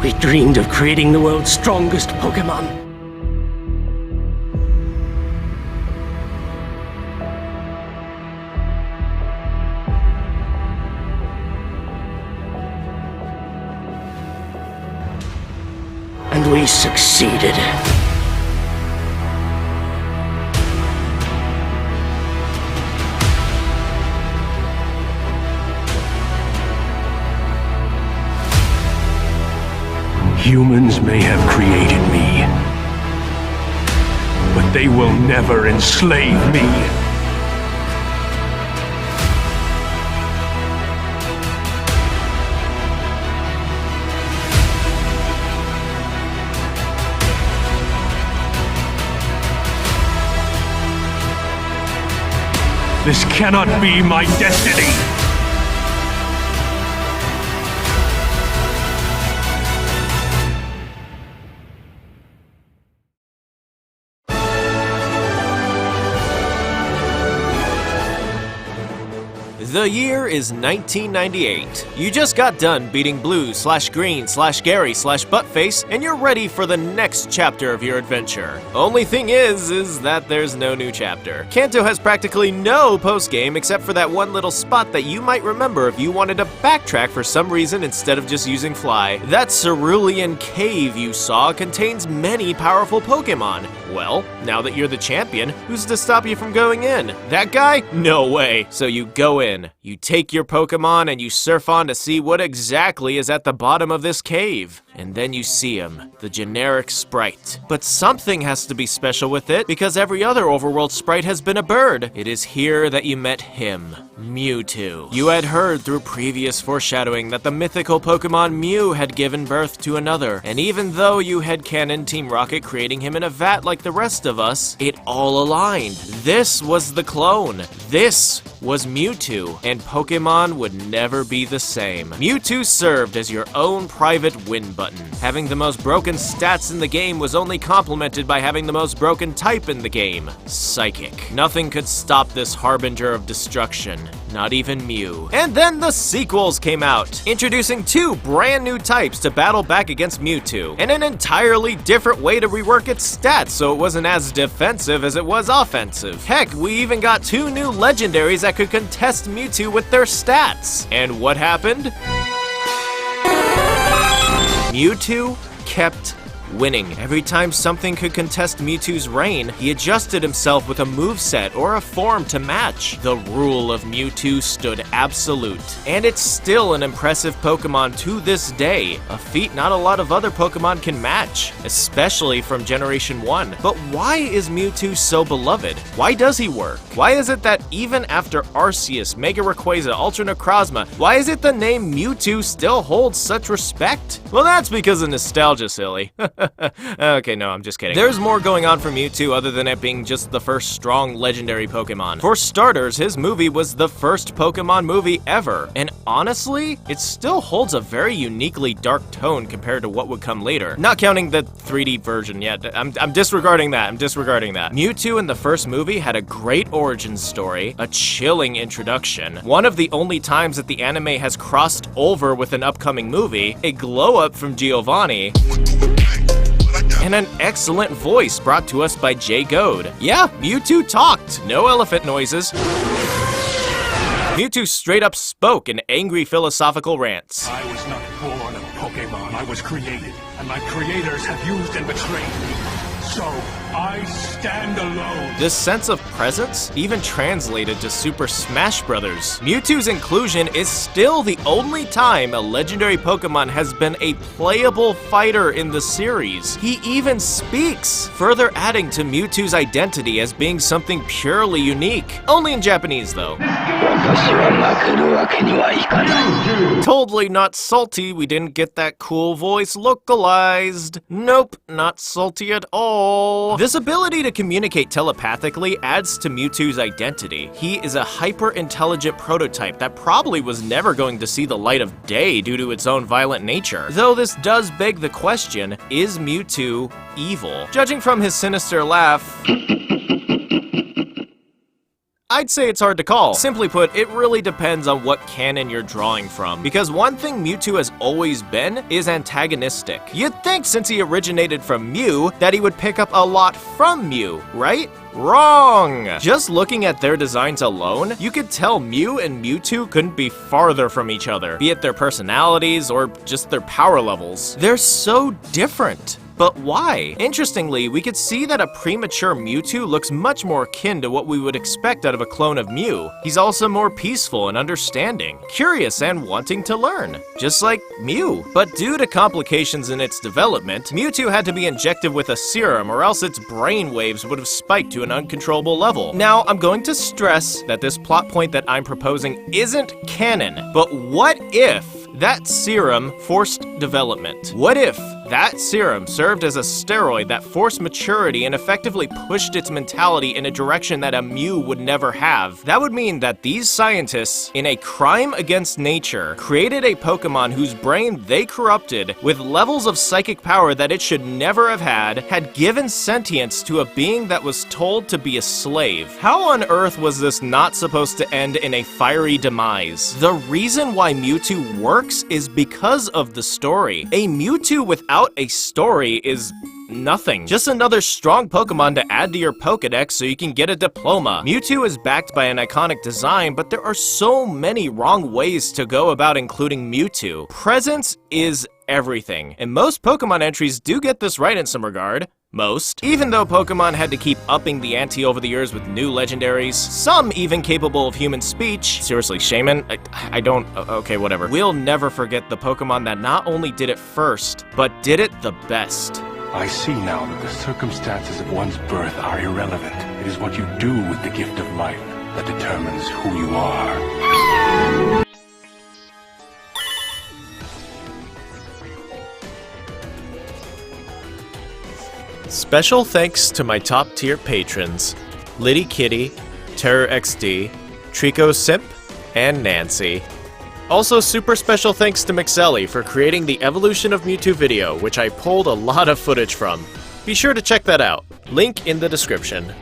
We dreamed of creating the world's strongest Pokémon. And we succeeded. Humans may have created me, but they will never enslave me. This cannot be my destiny! The year is 1998. You just got done beating Blue/Green/Gary/Buttface, and you're ready for the next chapter of your adventure. Only thing is that there's no new chapter. Kanto has practically no post-game except for that one little spot that you might remember if you wanted to backtrack for some reason instead of just using Fly. That Cerulean Cave you saw contains many powerful Pokémon. Well, now that you're the champion, who's to stop you from going in? That guy? No way. So you go in. You take your Pokémon and you surf on to see what exactly is at the bottom of this cave. And then you see him, the generic sprite. But something has to be special with it because every other overworld sprite has been a bird. It is here that you met him, Mewtwo. You had heard through previous foreshadowing that the mythical Pokemon Mew had given birth to another. And even though you had canon Team Rocket creating him in a vat like the rest of us, it all aligned. This was the clone. This was Mewtwo, and Pokemon would never be the same. Mewtwo served as your own private win button. Having the most broken stats in the game was only complemented by having the most broken type in the game, Psychic. Nothing could stop this harbinger of destruction, not even Mew. And then the sequels came out, introducing two brand new types to battle back against Mewtwo, and an entirely different way to rework its stats so it wasn't as defensive as it was offensive. Heck, we even got two new legendaries that could contest Mewtwo with their stats. And what happened? Mewtwo kept winning. Every time something could contest Mewtwo's reign, he adjusted himself with a moveset or a form to match. The rule of Mewtwo stood absolute. And it's still an impressive Pokemon to this day, a feat not a lot of other Pokemon can match, especially from Generation 1. But why is Mewtwo so beloved? Why does he work? Why is it that even after Arceus, Mega Rayquaza, Ultra Necrozma, why is it the name Mewtwo still holds such respect? Well, that's because of nostalgia, silly. Okay, no, I'm just kidding. There's more going on for Mewtwo other than it being just the first strong legendary Pokemon. For starters, his movie was the first Pokemon movie ever, and honestly, it still holds a very uniquely dark tone compared to what would come later. Not counting the 3D version yet. I'm disregarding that. Mewtwo in the first movie had a great origin story, a chilling introduction, one of the only times that the anime has crossed over with an upcoming movie, a glow-up from Giovanni, and an excellent voice brought to us by Jay Goad. Yeah, Mewtwo talked, no elephant noises. Mewtwo straight up spoke in angry philosophical rants. I was not born a Pokemon, I was created, and my creators have used and betrayed me. So, I stand alone. This sense of presence even translated to Super Smash Bros. Mewtwo's inclusion is still the only time a legendary Pokemon has been a playable fighter in the series. He even speaks, further adding to Mewtwo's identity as being something purely unique. Only in Japanese, though. Totally not salty we didn't get that cool voice localized. Nope, not salty at all. This ability to communicate telepathically adds to Mewtwo's identity. He is a hyper-intelligent prototype that probably was never going to see the light of day due to its own violent nature. Though this does beg the question, is Mewtwo evil? Judging from his sinister laugh, I'd say it's hard to call. Simply put, it really depends on what canon you're drawing from, because one thing Mewtwo has always been is antagonistic. You'd think since he originated from Mew that he would pick up a lot from Mew, right? Wrong! Just looking at their designs alone, you could tell Mew and Mewtwo couldn't be farther from each other, be it their personalities or just their power levels. They're so different. But why? Interestingly, we could see that a premature Mewtwo looks much more akin to what we would expect out of a clone of Mew. He's also more peaceful and understanding, curious and wanting to learn, just like Mew. But due to complications in its development, Mewtwo had to be injected with a serum or else its brain waves would have spiked to an uncontrollable level. Now, I'm going to stress that this plot point that I'm proposing isn't canon, but what if that serum forced development? What if that serum served as a steroid that forced maturity and effectively pushed its mentality in a direction that a Mew would never have? That would mean that these scientists, in a crime against nature, created a Pokemon whose brain they corrupted with levels of psychic power that it should never have had given sentience to a being that was told to be a slave. How on earth was this not supposed to end in a fiery demise? The reason why Mewtwo works is because of the story. A Mewtwo without a story is nothing. Just another strong Pokemon to add to your Pokedex so you can get a diploma. Mewtwo is backed by an iconic design, but there are so many wrong ways to go about including Mewtwo. Presence is everything, and most Pokemon entries do get this right in some regard. Most. Even though Pokemon had to keep upping the ante over the years with new legendaries, some even capable of human speech. Seriously, Shaman? I don't... Okay, whatever. We'll never forget the Pokemon that not only did it first, but did it the best. I see now that the circumstances of one's birth are irrelevant. It is what you do with the gift of life that determines who you are. Special thanks to my top tier patrons, Liddy Kitty, Terror XD, Treecko Simp, and Nancy. Also, super special thanks to Mixeli for creating the Evolution of Mewtwo video, which I pulled a lot of footage from. Be sure to check that out. Link in the description.